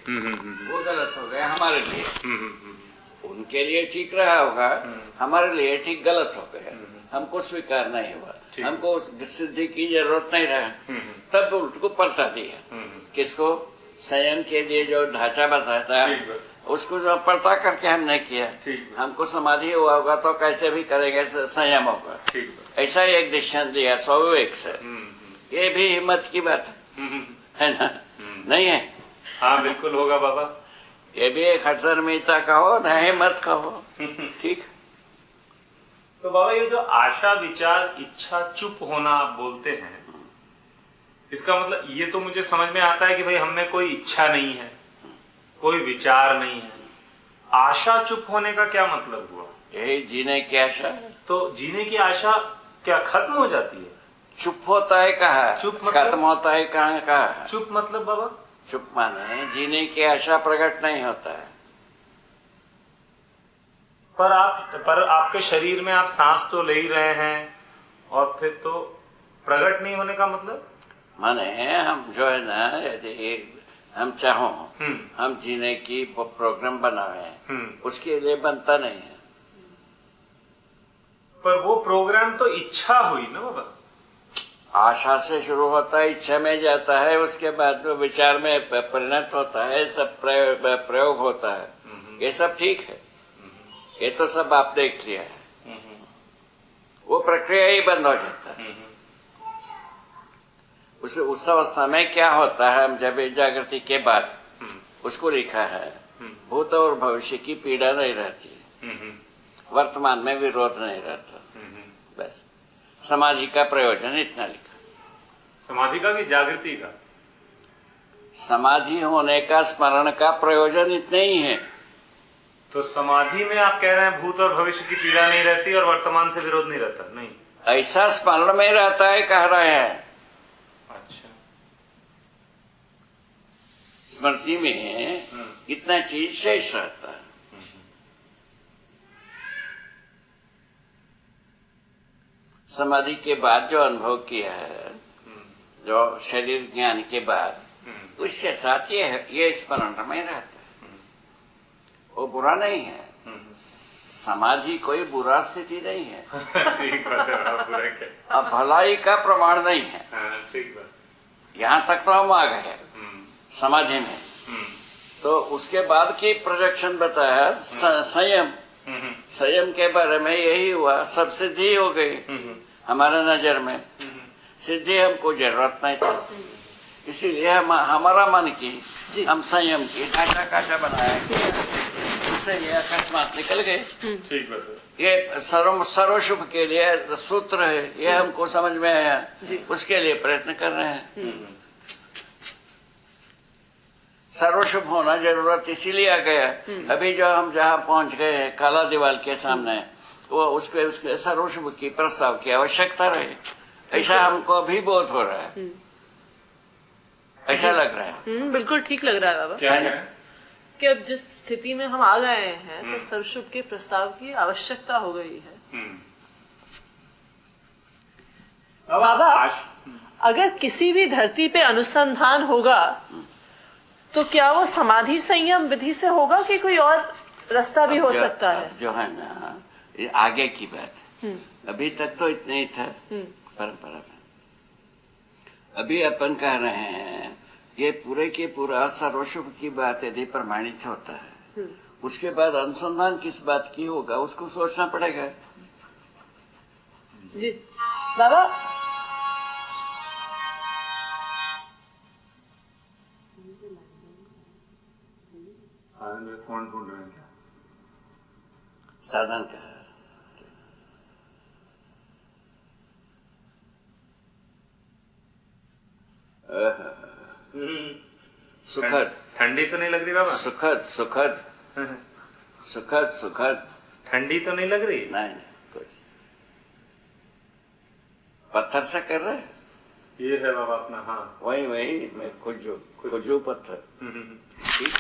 वो गलत हो गया हमारे लिए। उनके लिए ठीक रहा होगा, हमारे लिए ठीक गलत हो गया। हमको स्वीकार नहीं हुआ, हमको सिद्धि की जरूरत नहीं रहा, तब उनको पलटा दिया। किसको? संयम के लिए जो ढांचा बताया था उसको जो पलटा करके हमने किया। हमको समाधि हुआ होगा तो कैसे भी करेंगे, संयम होगा। ऐसा ही एक डिसीजन लिया स्वाभाविक से। ये भी हिम्मत की बात है ना? नहीं है? हाँ बिल्कुल होगा बाबा। ये भी एक हठधर्मिता कहो न हिम्मत कहो। ठीक। तो बाबा ये जो आशा विचार इच्छा चुप होना आप बोलते हैं, इसका मतलब ये तो मुझे समझ में आता है कि भाई हमें कोई इच्छा नहीं है, कोई विचार नहीं है। आशा चुप होने का क्या मतलब हुआ? यही जीने की आशा। तो जीने की आशा क्या खत्म हो जाती है? चुप होता है कहा, चुप मतलब? खत्म होता है कहा। चुप मतलब बाबा? चुप माने जीने की आशा प्रकट नहीं होता है। पर आपके शरीर में आप सांस तो ले ही रहे हैं, और फिर तो प्रकट नहीं होने का मतलब? माने हम जो है ना, यदि हम चाहो हम जीने की प्रोग्राम बनावे, उसके लिए बनता नहीं है। पर वो प्रोग्राम तो इच्छा हुई ना बाबा। आशा से शुरू होता है, इच्छा में जाता है, उसके बाद में विचार में परिणत होता है, सब प्रयोग होता है। ये सब ठीक है, ये तो सब आप देख लिया है। वो प्रक्रिया ही बंद हो जाता है। उस अवस्था में क्या होता है, हम जब जागृति के बाद उसको लिखा है, भूत और भविष्य की पीड़ा नहीं रहती, वर्तमान में विरोध नहीं रहता। बस समाधि का प्रयोजन इतना लिखा। समाधि का कि जागृति का? समाधि होने का, स्मरण का प्रयोजन इतना ही है। तो समाधि में आप कह रहे हैं भूत और भविष्य की पीड़ा नहीं रहती और वर्तमान से विरोध नहीं रहता? नहीं, ऐसा स्मरण में रहता है कह रहे हैं। अच्छा, स्मृति में इतना चीज शेष रहता है। समाधि के बाद जो अनुभव किया है, जो शरीर ज्ञान के बाद, उसके साथ ये स्मरण में रहता है। वो बुरा नहीं है। समाधि कोई बुरा स्थिति नहीं है। ठीक बात है, बुरा क्या? अब भलाई का प्रमाण नहीं है। ठीक बात। यहाँ तक तो हम आ गए समाधि में। तो उसके बाद की प्रोजेक्शन बताया संयम। संयम के बारे में यही हुआ, सब सिद्धि हो गई हमारे नजर में। सिद्धि हमको जरूरत नहीं थी, इसीलिए हमारा मन की, हम संयम की ढांचा काचा बनाया, उससे ये अकस्मात निकल गए। ठीक बात है। ये सर्वशुभ के लिए सूत्र है, ये हमको समझ में आया, उसके लिए प्रयत्न कर रहे हैं। सर्वशुभ होना जरूरत इसीलिए आ गया। अभी जो हम जहाँ पहुंच गए हैं काला दीवार के सामने, वो उसके सर्वशुभ की प्रस्ताव की आवश्यकता रहे, ऐसा हमको अभी बोध हो रहा है। ऐसा लग रहा है। बिल्कुल ठीक लग रहा है बाबा। क्या है? कि अब जिस स्थिति में हम आ गए हैं तो सर्वशुभ के प्रस्ताव की आवश्यकता हो गई है। बाबा, अगर किसी भी धरती पे अनुसंधान होगा तो क्या वो समाधि संयम विधि से होगा कि कोई और रास्ता भी हो सकता है? जो है ना, ये आगे की बात है। अभी तक तो इतना ही था परंपरा में। अभी अपन कह रहे हैं ये पूरे के पूरा सर्वशुभ की बात यदि प्रमाणित होता है, उसके बाद अनुसंधान किस बात की होगा उसको सोचना पड़ेगा। जी बाबा, फोन ढूंढ रहे हैं क्या? साधन का सुखद। ठंडी तो नहीं लग रही बाबा? सुखद सुखद सुखद सुखद। ठंडी तो नहीं लग रही? नहीं कुछ। पत्थर से कर रहे? ये है बाबा अपना। हाँ वही मैं खुजू पत्थर। ठीक।